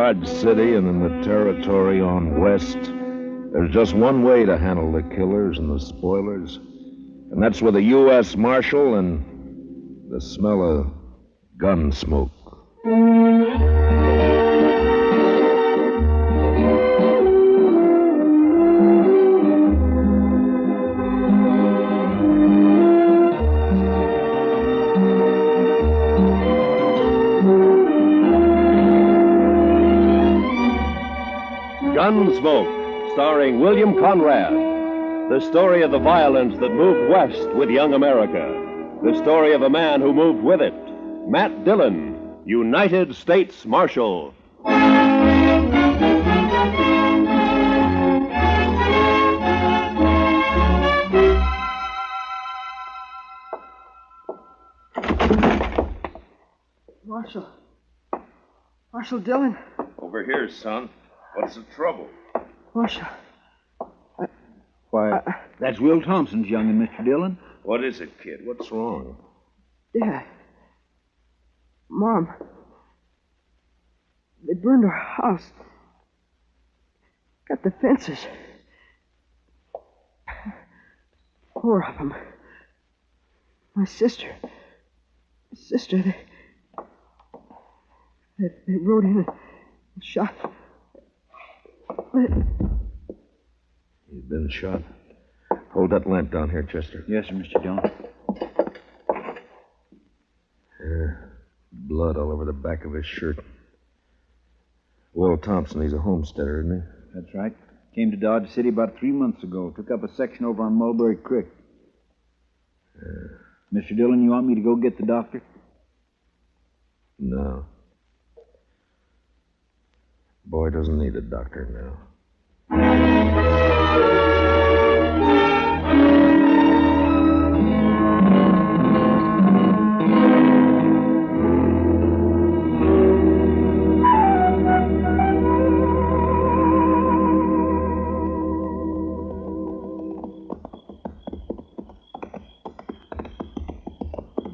Dodge City and in the territory on west, there's just one way to handle the killers and the spoilers. And that's with a U.S. Marshal and the smell of gun smoke. Gunsmoke, starring William Conrad. The story of the violence that moved west with young America. The story of a man who moved with it. Matt Dillon, United States Marshal. Marshal Dillon. Over here, son. What's the trouble? Marshal. Why, that's Will Thompson's youngin', Mr. Dillon. What is it, kid? What's wrong? Dad. Mom. They burned our house. Got the fences. 4 of them. My sister. They rode in and shot. You've been shot. Hold that lamp down here, Chester. Yes, sir, Mr. Dillon. Blood all over the back of his shirt. Will Thompson, he's a homesteader, isn't he? That's right. Came to Dodge City about 3 months ago. Took up a section over on Mulberry Creek. Mr. Dillon, you want me to go get the doctor? No. Boy doesn't need a doctor now.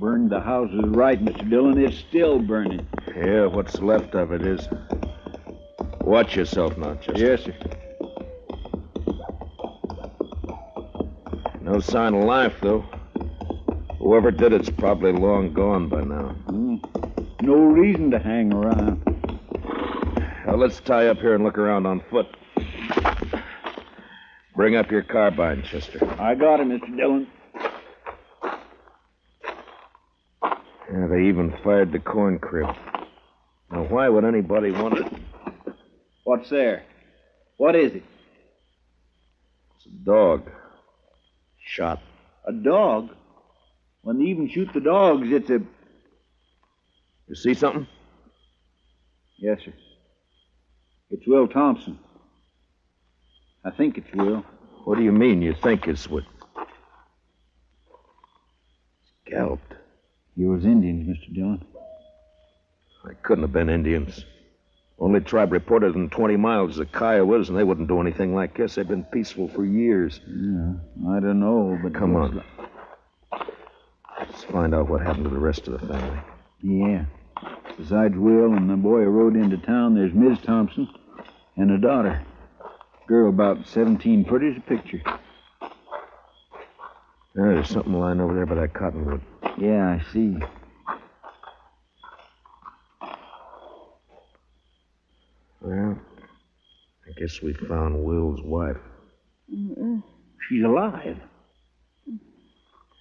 Burned the house is right, Mr. Dillon. It's still burning. Yeah, what's left of it is. Watch yourself now, Chester. Yes, sir. No sign of life, though. Whoever did it's probably long gone by now. No reason to hang around. Now, let's tie up here and look around on foot. Bring up your carbine, Chester. I got it, Mr. Dillon. Yeah, they even fired the corn crib. Now, why would anybody want it? What's there? What is it? It's a dog. Shot. A dog? When they even shoot the dogs, it's a... You see something? Yes, sir. It's Will Thompson. I think it's Will. What do you mean you think it's what? Scalped. He was Indians, Mr. Dillon. They couldn't have been Indians. Only tribe reported in 20 miles is the Kiowas, and they wouldn't do anything like this. They've been peaceful for years. Yeah, I don't know, but... Come on. Let's find out what happened to the rest of the family. Yeah. Besides Will and the boy who rode into town, there's Ms. Thompson and a daughter. Girl about 17, pretty as a picture. There's something lying over there by that cottonwood. Yeah, I see. Well, I guess we found Will's wife. She's alive.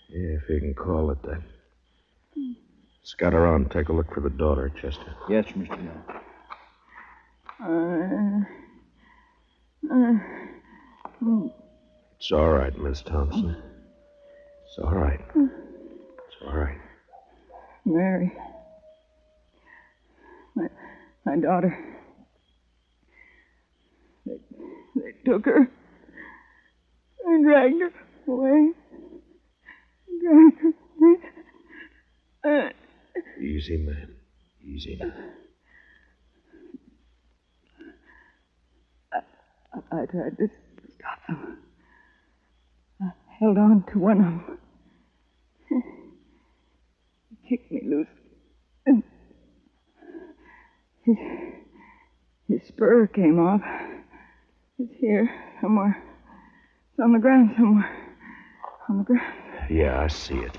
Yeah, if you can call it that. Scout around and take a look for the daughter, Chester. Yes, Mr. Dillon. It's all right, Miss Thompson. It's all right. It's all right. Mary. My daughter. They took her and dragged her away. Easy, man. Easy. I tried to stop them. I held on to one of them. He kicked me loose. And he spur came off. It's here, somewhere. It's on the ground somewhere. On the ground. Yeah, I see it.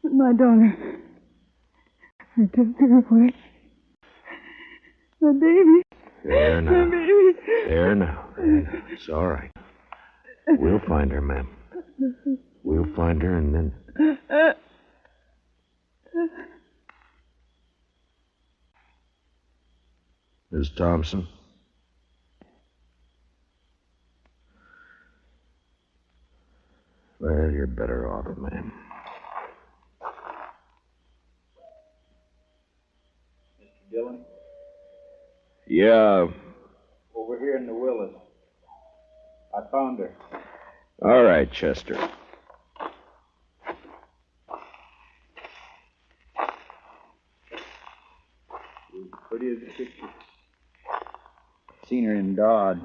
It's my daughter. I took her away. The baby. There now. The baby. There now. It's all right. We'll find her, ma'am. We'll find her and then... Miss Thompson? Well, you're better off, ma'am. Mr. Dillon? Yeah. Over here in the Willis. I found her. All right, Chester. Pretty as a picture. Seen her in Dodge.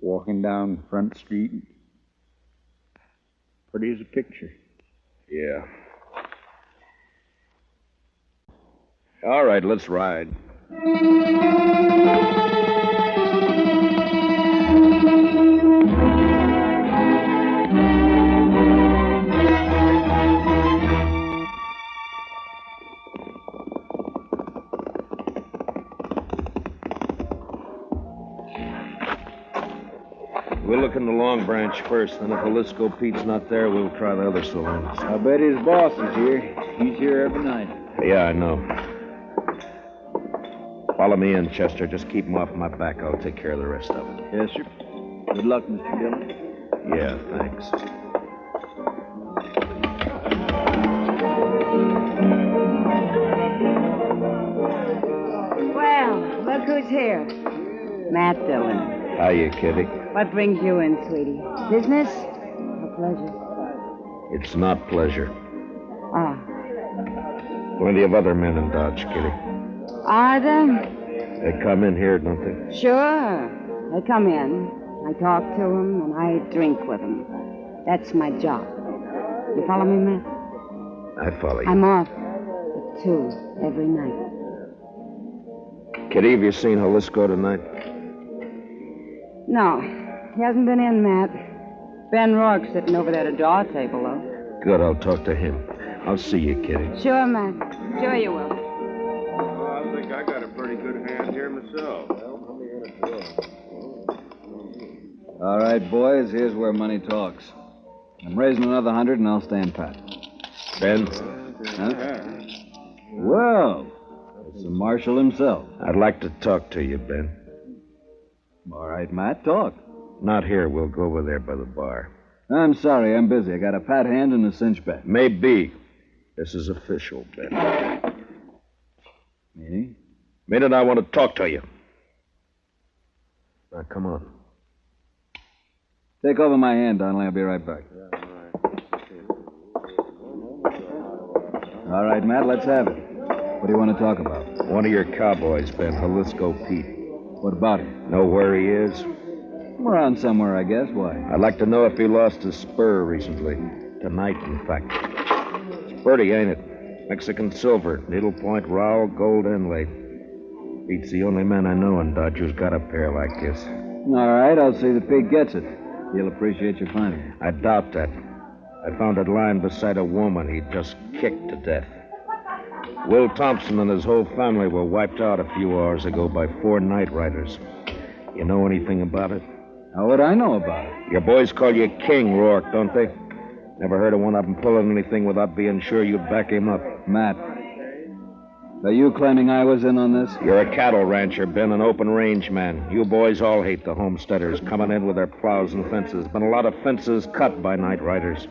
Walking down Front Street. Pretty as a picture. Yeah. All right, let's ride. We'll look in the Long Branch first, then if Jaliscoe Pete's not there, we'll try the other saloons. I bet his boss is here. He's here every night. Yeah, I know. Follow me in, Chester. Just keep him off my back. I'll take care of the rest of it. Yes, sir. Good luck, Mr. Dillon. Yeah, thanks. Well, look who's here. Matt Dillon. Hiya, Kitty. What brings you in, sweetie? Business or pleasure? It's not pleasure. Ah. Plenty of other men in Dodge, Kitty. Are there? They come in here, don't they? Sure. They come in. I talk to them, and I drink with them. That's my job. You follow me, Matt? I follow you. I'm off at 2 every night. Kitty, have you seen Jaliscoe tonight? No, he hasn't been in, Matt. Ben Rourke's sitting over there at a draw table, though. Good, I'll talk to him. I'll see you, Kitty. Sure, Matt. Sure you will. Well, I think I got a pretty good hand here myself. All right, boys, here's where money talks. I'm raising another 100 and I'll stand pat. Ben, Huh? Well, it's the marshal himself. I'd like to talk to you, Ben. All right, Matt, talk. Not here. We'll go over there by the bar. I'm sorry, I'm busy. I got a pat hand and a cinch bet. Maybe. This is official, Ben. Meaning? Minute, I want to talk to you. Now, come on. Take over my hand, Donnelly. I'll be right back. All right, Matt, let's have it. What do you want to talk about? One of your cowboys, Ben, Jaliscoe Pete. What about him? Know where he is? Around somewhere, I guess. Why? I'd like to know if he lost his spur recently. Tonight, in fact. It's pretty, ain't it? Mexican silver, needlepoint rowel, gold inlay. Pete's the only man I know in Dodge who's got a pair like this. All right, I'll see that Pete gets it. He'll appreciate your finding it. I doubt that. I found it lying beside a woman he'd just kicked to death. Will Thompson and his whole family were wiped out a few hours ago by 4 night riders. You know anything about it? How would I know about it? Your boys call you King, Rourke, don't they? Never heard of one of them pulling anything without being sure you'd back him up. Matt, are you claiming I was in on this? You're a cattle rancher, Ben, an open range man. You boys all hate the homesteaders coming in with their plows and fences. Been a lot of fences cut by night riders.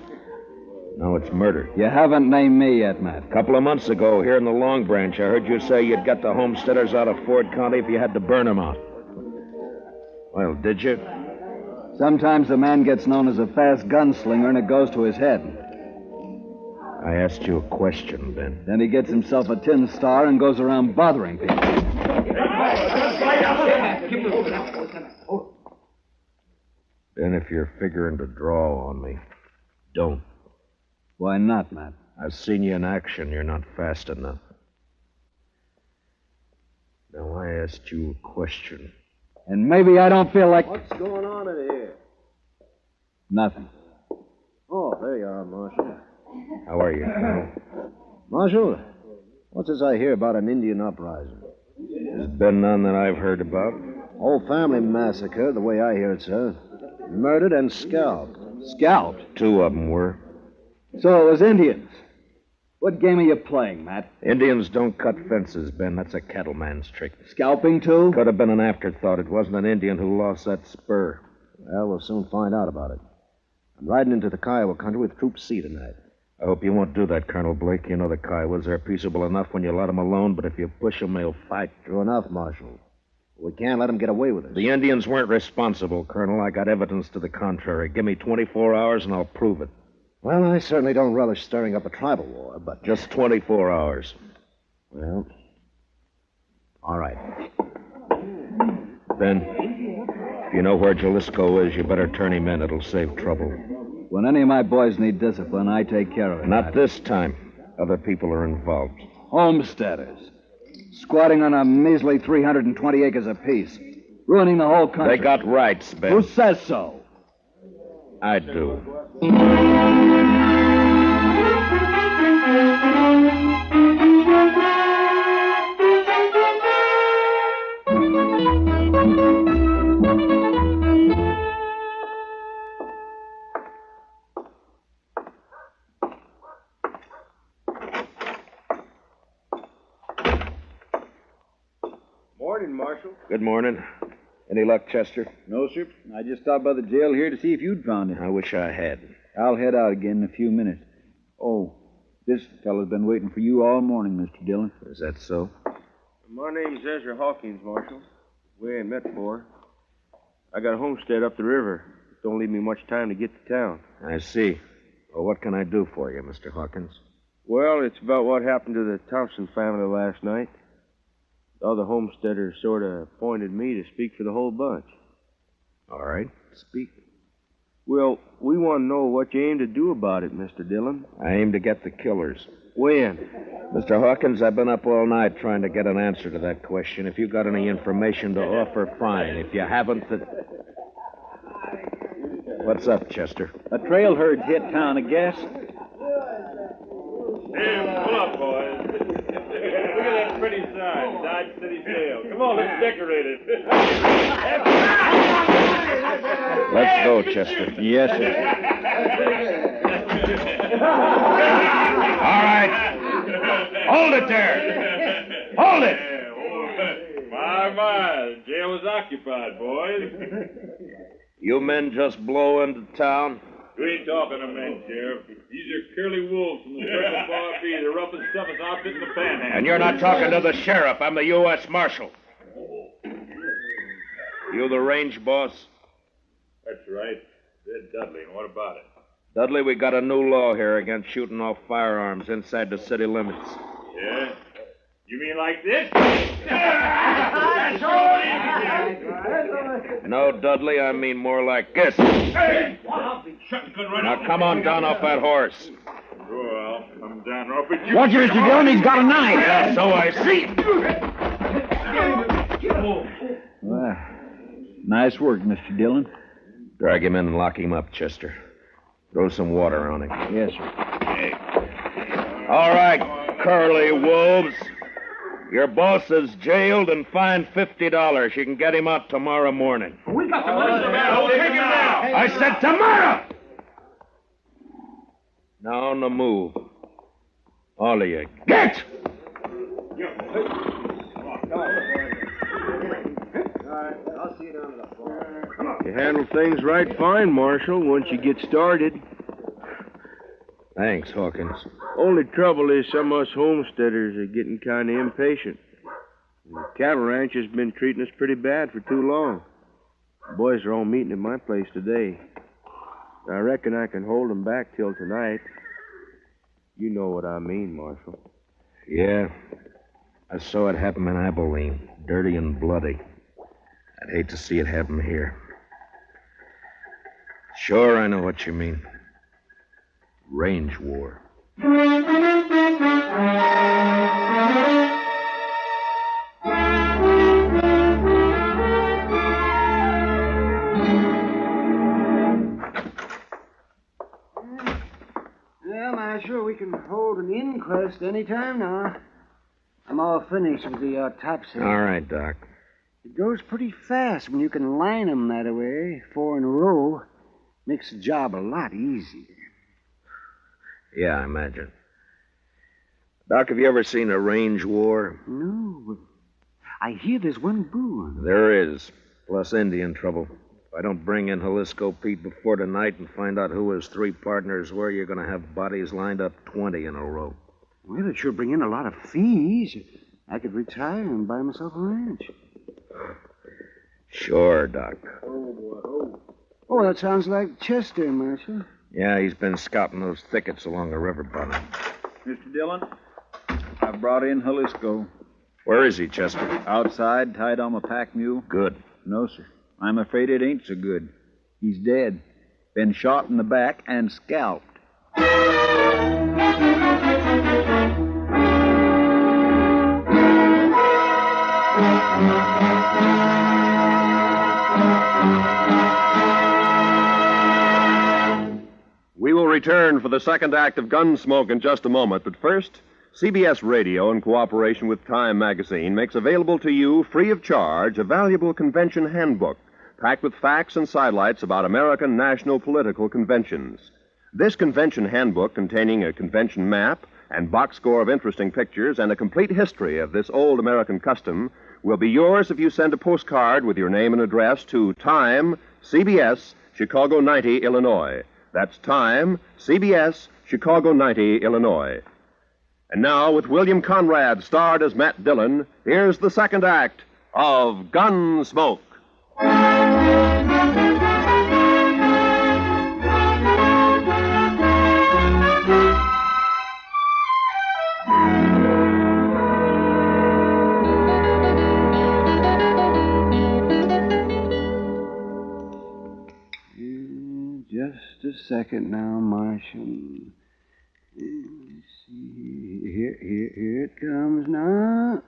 Now it's murder. You haven't named me yet, Matt. A couple of months ago, here in the Long Branch, I heard you say you'd get the homesteaders out of Ford County if you had to burn them out. Well, did you? Sometimes a man gets known as a fast gunslinger and it goes to his head. I asked you a question, Ben. Then he gets himself a tin star and goes around bothering people. Ben, if you're figuring to draw on me, don't. Why not, Matt? I've seen you in action. You're not fast enough. Now, I asked you a question. And maybe I don't feel like... What's going on in here? Nothing. Oh, there you are, Marshal. How are you, Colonel? Marshal, what's this I hear about an Indian uprising? There's been none that I've heard about. Whole family massacre, the way I hear it, sir. Murdered and scalped. Scalped? 2 of them were. So it was Indians. What game are you playing, Matt? Indians don't cut fences, Ben. That's a cattleman's trick. Scalping, too? Could have been an afterthought. It wasn't an Indian who lost that spur. Well, we'll soon find out about it. I'm riding into the Kiowa country with Troop C tonight. I hope you won't do that, Colonel Blake. You know the Kiowas are peaceable enough when you let them alone, but if you push them, they'll fight. True enough, Marshal. We can't let them get away with it. The Indians weren't responsible, Colonel. I got evidence to the contrary. Give me 24 hours and I'll prove it. Well, I certainly don't relish stirring up a tribal war, but... Just 24 hours. Well, all right. Ben, if you know where Jaliscoe is, you better turn him in. It'll save trouble. When any of my boys need discipline, I take care of it. Not this time. Other people are involved. Homesteaders. Squatting on a measly 320 acres apiece. Ruining the whole country. They got rights, Ben. Who says so? I do. Morning, Marshal. Good morning. Any luck, Chester? No, sir. I just stopped by the jail here to see if you'd found him. I wish I had. I'll head out again in a few minutes. Oh, this fellow's been waiting for you all morning, Mr. Dillon. Is that so? My name's Ezra Hawkins, Marshal. We ain't met before. I got a homestead up the river. Don't leave me much time to get to town. I see. Well, what can I do for you, Mr. Hawkins? Well, it's about what happened to the Thompson family last night. The other homesteaders sort of appointed me to speak for the whole bunch. All right, speak. Well, we want to know what you aim to do about it, Mr. Dillon. I aim to get the killers. When? Mr. Hawkins, I've been up all night trying to get an answer to that question. If you got any information to offer, fine. If you haven't, then... What's up, Chester? A trail herd hit town, I guess. Hey, pull up, boys. Look at that pretty sign, Dodge City Jail. Come on, let's decorate it. Let's go, Chester. Yes, sir. All right. Hold it there. Hold it. My, the jail was occupied, boys. You men just blow into town? We ain't talking to men, Sheriff. These are curly wolves from the Circle Bar B, the roughest, toughest outfit in the Panhandle. And you're not talking to the sheriff. I'm the U.S. Marshal. You the range boss? That's right. Red Dudley, and what about it? Dudley, we got a new law here against shooting off firearms inside the city limits. Yeah? You mean like this? That's all easy. No, Dudley, I mean more like this. Hey! Shotgun right Now come on down off that horse. Sure, I'll come down off it. Watch it, Mr. Dillon. He's got a knife. Yeah, so I see. Well, nice work, Mr. Dillon. Drag him in and lock him up, Chester. Throw some water on him. Yes, sir. All right, curly wolves. Your boss is jailed and fined $50. You can get him out tomorrow morning. We got the money, man. We'll take him now. I said tomorrow! Now on the move. All of you, get! You handle things right fine, Marshal, once you get started. Thanks, Hawkins. Only trouble is some of us homesteaders are getting kind of impatient. The cattle ranch has been treating us pretty bad for too long. The boys are all meeting at my place today. I reckon I can hold them back till tonight. You know what I mean, Marshal. Yeah, I saw it happen in Abilene, dirty and bloody. I'd hate to see it happen here. Sure, I know what you mean. Range war. hold an inquest any time now. I'm all finished with the autopsy. All right, Doc. It goes pretty fast when you can line 'em that way, 4 in a row. Makes the job a lot easier. Yeah, I imagine. Doc, have you ever seen a range war? No, but I hear there's one brewing. There is, plus Indian trouble. If I don't bring in Jalisco Pete before tonight and find out who his 3 partners were, you're going to have bodies lined up 20 in a row. Well, it'd sure bring in a lot of fees. I could retire and buy myself a ranch. Sure, Doc. Oh, that sounds like Chester, Marshal. Yeah, he's been scouting those thickets along the river bottom. Mr. Dillon, I brought in Jalisco. Where is he, Chester? Outside, tied on a pack mule. Good. No, sir. I'm afraid it ain't so good. He's dead. Been shot in the back and scalped. We will return for the second act of Gunsmoke in just a moment, but first, CBS Radio, in cooperation with Time Magazine, makes available to you, free of charge, a valuable convention handbook packed with facts and sidelights about American national political conventions. This convention handbook, containing a convention map and box score of interesting pictures and a complete history of this old American custom, will be yours if you send a postcard with your name and address to Time, CBS, Chicago 90, Illinois. That's Time, CBS, Chicago 90, Illinois. And now, with William Conrad starred as Matt Dillon, here's the second act of Gunsmoke. Just a second now, Marshal. Let's see. Here it comes now.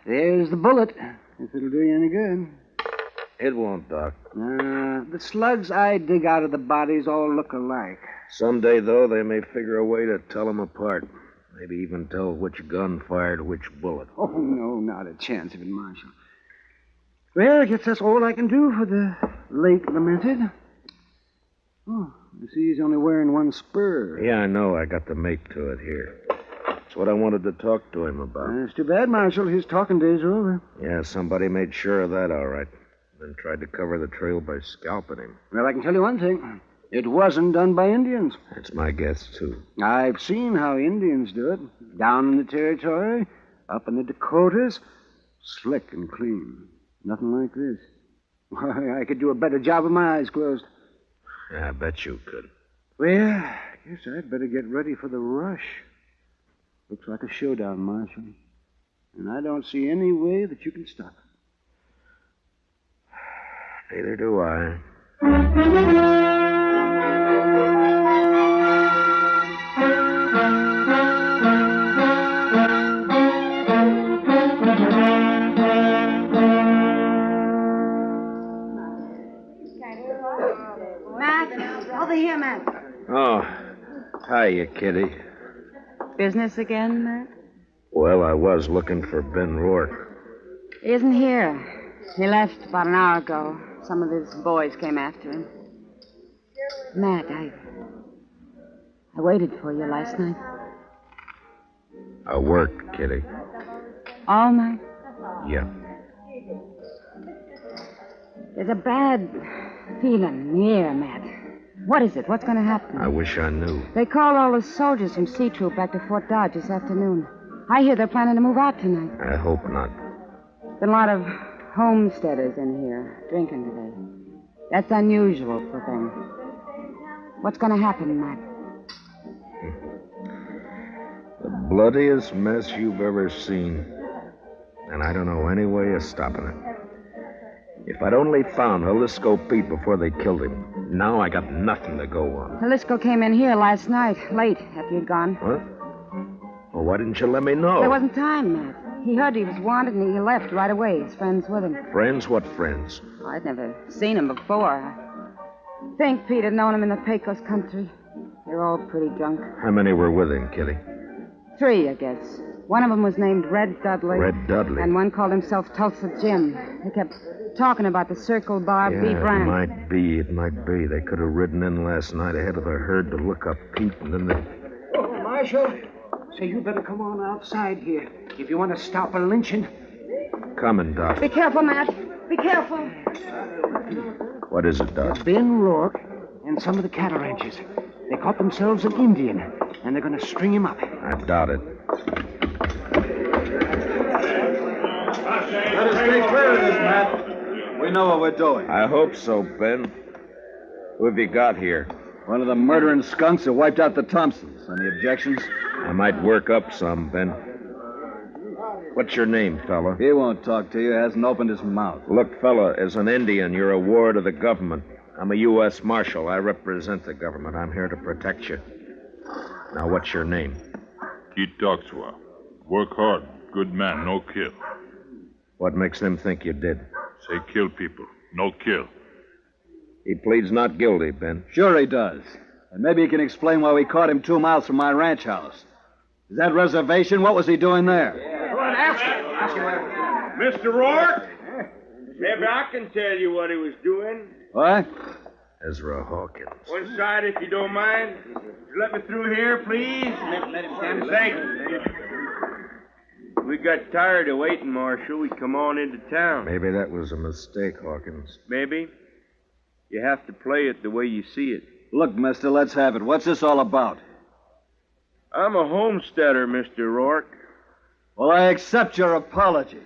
There's the bullet, if it'll do you any good. It won't, Doc. The slugs I dig out of the bodies all look alike. Someday, though, they may figure a way to tell them apart. Maybe even tell which gun fired which bullet. Oh, no, not a chance of it, Marshal. Well, I guess that's all I can do for the late lamented. Oh, I see he's only wearing one spur. Yeah, I know. I got the make to it here. That's what I wanted to talk to him about. It's too bad, Marshal. His talking days are over. Yeah, somebody made sure of that, all right. Then tried to cover the trail by scalping him. Well, I can tell you one thing. It wasn't done by Indians. That's my guess, too. I've seen how Indians do it. Down in the territory, up in the Dakotas. Slick and clean. Nothing like this. Why, I could do a better job with my eyes closed. Yeah, I bet you could. Well, I guess I'd better get ready for the rush. Looks like a showdown, Marshal. And I don't see any way that you can stop it. Neither do I. Matt, over here, Matt. Oh, hiya, Kitty. Business again, Matt? Well, I was looking for Ben Rourke. He isn't here. He left about an hour ago. Some of his boys came after him. Matt, I waited for you last night. I worked, Kitty. All night? Yeah. There's a bad feeling in the air, Matt. What is it? What's going to happen? I wish I knew. They called all the soldiers from C Troop back to Fort Dodge this afternoon. I hear they're planning to move out tonight. I hope not. Been a lot of homesteaders in here drinking today. That's unusual for them. What's going to happen, Matt? The bloodiest mess you've ever seen. And I don't know any way of stopping it. If I'd only found Jalisco Pete before they killed him, now I got nothing to go on. Jalisco came in here last night, late, after you'd gone. What? Well, why didn't you let me know? There wasn't time, Matt. He heard he was wanted, and he left right away. His friends with him. Friends? What friends? I'd never seen him before. I think Pete had known him in the Pecos country. They're all pretty drunk. How many were with him, Kitty? 3, I guess. One of them was named Red Dudley. Red Dudley? And one called himself Tulsa Jim. They kept talking about the Circle Bar B brand. It might be. They could have ridden in last night ahead of the herd to look up Pete, and then they... Oh, Marshal. Say, you better come on outside here if you want to stop a lynching. Coming, Doc. Be careful, Matt. Be careful. What is it, Doc? Ben Rourke and some of the cattle ranchers. They caught themselves an Indian, and they're going to string him up. I doubt it. Let us stay clear of this, Matt. We know what we're doing. I hope so, Ben. Who have you got here? One of the murdering skunks that wiped out the Thompsons. Any objections? I might work up some, Ben. What's your name, fella? He won't talk to you. Hasn't opened his mouth. Look, fella, as an Indian, you're a ward of the government. I'm a U.S. Marshal. I represent the government. I'm here to protect you. Now, what's your name? TOTRS. Work hard. Good man, no kill. What makes them think you did? Say kill people, no kill. He pleads not guilty, Ben. Sure he does. And maybe he can explain why we caught him 2 miles from my ranch house. Is that reservation? What was he doing there? Go on, ask him. Mr. Rourke? Maybe I can tell you what he was doing. What? Ezra Hawkins. One side, if you don't mind. Let me through here, please. Let him stand. Thank you. We got tired of waiting, Marshal. We come on into town. Maybe that was a mistake, Hawkins. Maybe. You have to play it the way you see it. Look, mister, let's have it. What's this all about? I'm a homesteader, Mr. Rourke. Well, I accept your apology.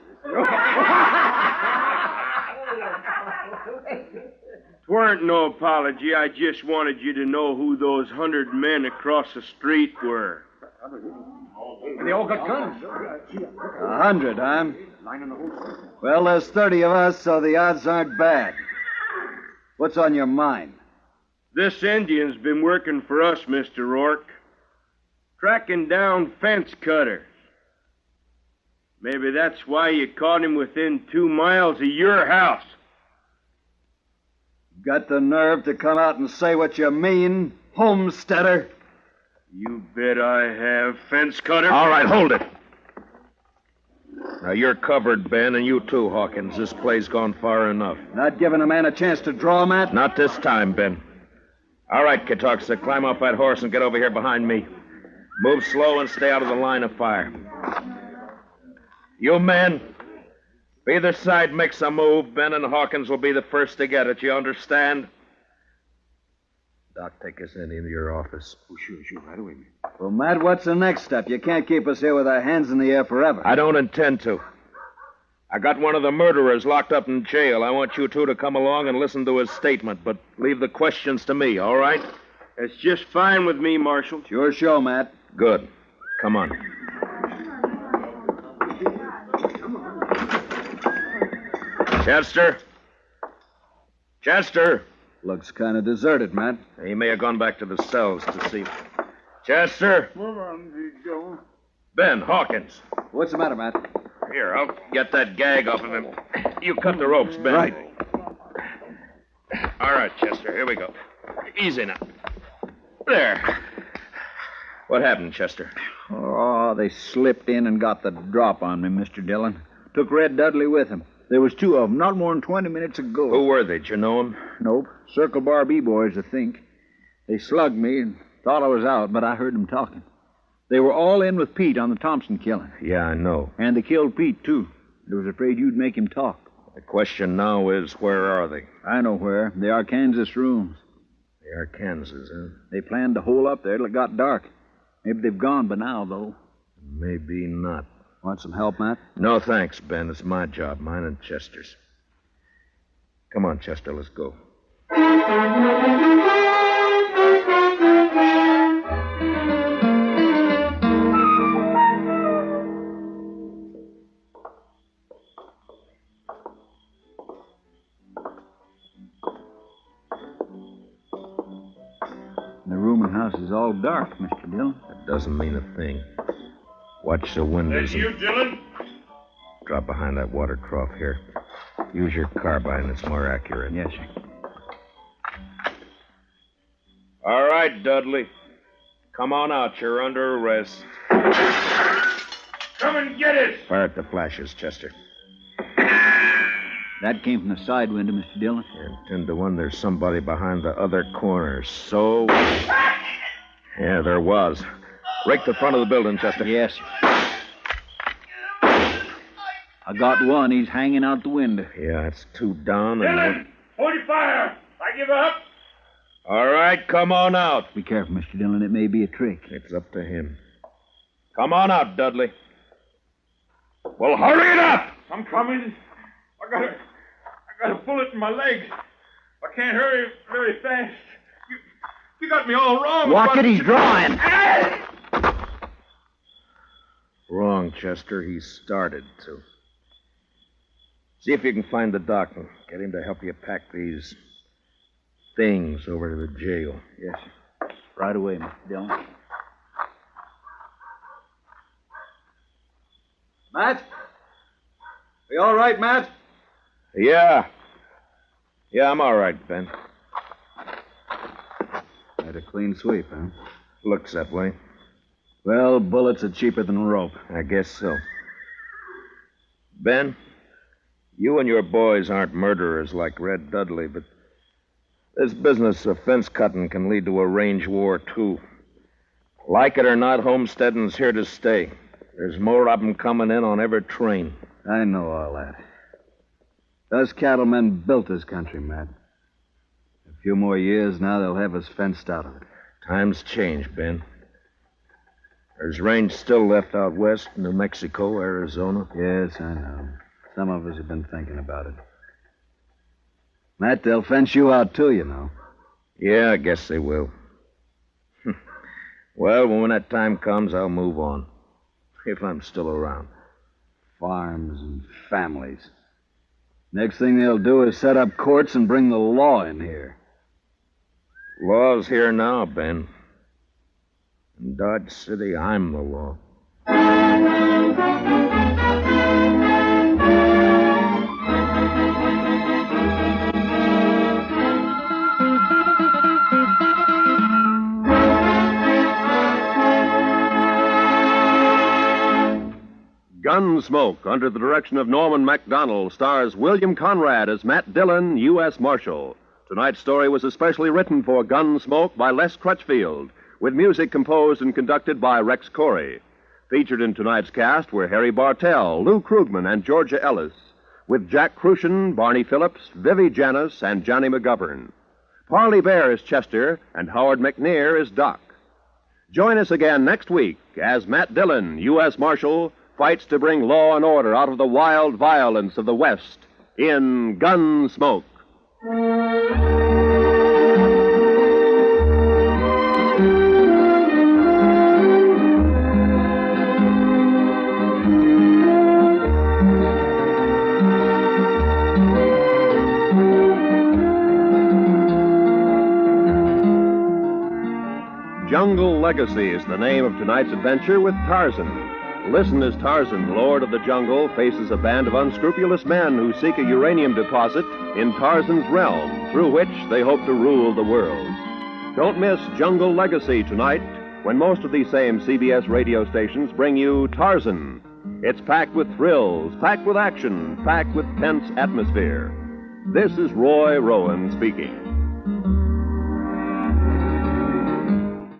Weren't no apology. I just wanted you to know who those 100 men across the street were. They all got guns. 100, huh? Well, there's 30 of us, so the odds aren't bad. What's on your mind? This Indian's been working for us, Mr. Rourke. Tracking down fence cutters. Maybe that's why you caught him within 2 miles of your house. Got the nerve to come out and say what you mean, homesteader? You bet I have, fence cutter. All right, hold it. Now, you're covered, Ben, and you too, Hawkins. This play's gone far enough. Not giving a man a chance to draw, Matt? Not this time, Ben. All right, Katoxa, climb off that horse and get over here behind me. Move slow and stay out of the line of fire. You men, if either side makes a move, Ben and Hawkins will be the first to get it. You understand? Doc, take us into your office. Oh, sure, right away, man. Well, Matt, what's the next step? You can't keep us here with our hands in the air forever. I don't intend to. I got one of the murderers locked up in jail. I want you two to come along and listen to his statement, but leave the questions to me, all right? That's just fine with me, Marshal. It's your show, Matt. Good. Come on. Chester? Chester? Looks kind of deserted, Matt. He may have gone back to the cells to see. Chester? Ben, Hawkins. What's the matter, Matt? Here, I'll get that gag off of him. You cut the ropes, Ben. Right. All right, Chester, here we go. Easy now. There. What happened, Chester? Oh, they slipped in and got the drop on me, Mr. Dillon. Took Red Dudley with him. There was 2 of them, not more than 20 minutes ago. Who were they? Did you know them? Nope. Circle Bar B boys, I think. They slugged me and thought I was out, but I heard them talking. They were all in with Pete on the Thompson killing. Yeah, I know. And they killed Pete, too. They was afraid you'd make him talk. The question now is, where are they? I know where. They are Kansas rooms. They are Kansas, huh? They planned to hole up there till it got dark. Maybe they've gone by now, though. Maybe not. Want some help, Matt? No, thanks, Ben. It's my job, mine and Chester's. Come on, Chester, let's go. The room and house is all dark, Mr. Dillon. That doesn't mean a thing. Watch the windows. That's you, Dillon? Drop behind that water trough here. Use your carbine. It's more accurate. Yes, sir. All right, Dudley. Come on out. You're under arrest. Come and get it! Fire at the flashes, Chester. That came from the side window, Mr. Dillon. And 10 to 1, there's somebody behind the other corner. So... Yeah, there was. Rake the front of the building, Chester. Yes, sir. I got one. He's hanging out the window. Yeah, it's 2 down and... Dillon! Hold your fire! I give up! All right, come on out. Be careful, Mr. Dillon. It may be a trick. It's up to him. Come on out, Dudley. Well, hurry it up! I'm coming. I got a bullet in my leg. I can't hurry very fast. You got me all wrong. Watch it, he's drawing. Wrong, Chester. He started to. See if you can find the doc and get him to help you pack these things over to the jail. Yes, sir. Right away, Mr. Dillon. Matt? Are you all right, Matt? Yeah. Yeah, I'm all right, Ben. Had a clean sweep, huh? Looks that way. Well, bullets are cheaper than rope. I guess so. Ben, you and your boys aren't murderers like Red Dudley, but this business of fence cutting can lead to a range war, too. Like it or not, homesteading's here to stay. There's more of them coming in on every train. I know all that. Those cattlemen built this country, Matt. A few more years now, they'll have us fenced out of it. Times change, Ben. There's range still left out west, New Mexico, Arizona. Yes, I know. Some of us have been thinking about it. Matt, they'll fence you out, too, you know. Yeah, I guess they will. Well, when that time comes, I'll move on. If I'm still around. Farms and families. Next thing they'll do is set up courts and bring the law in here. Law's here now, Ben. In Dodge City, I'm the law. Gunsmoke, under the direction of Norman MacDonald, stars William Conrad as Matt Dillon, U.S. Marshal. Tonight's story was especially written for Gunsmoke by Les Crutchfield, with music composed and conducted by Rex Corey. Featured in tonight's cast were Harry Bartell, Lou Krugman, and Georgia Ellis, with Jack Crucian, Barney Phillips, Vivi Janis, and Johnny McGovern. Parley Bear is Chester, and Howard McNear is Doc. Join us again next week as Matt Dillon, U.S. Marshal, fights to bring law and order out of the wild violence of the West in Gunsmoke. Jungle Legacy is the name of tonight's adventure with Tarzan. Listen as Tarzan, Lord of the Jungle, faces a band of unscrupulous men who seek a uranium deposit in Tarzan's realm, through which they hope to rule the world. Don't miss Jungle Legacy tonight, when most of these same CBS radio stations bring you Tarzan. It's packed with thrills, packed with action, packed with tense atmosphere. This is Roy Rowan speaking.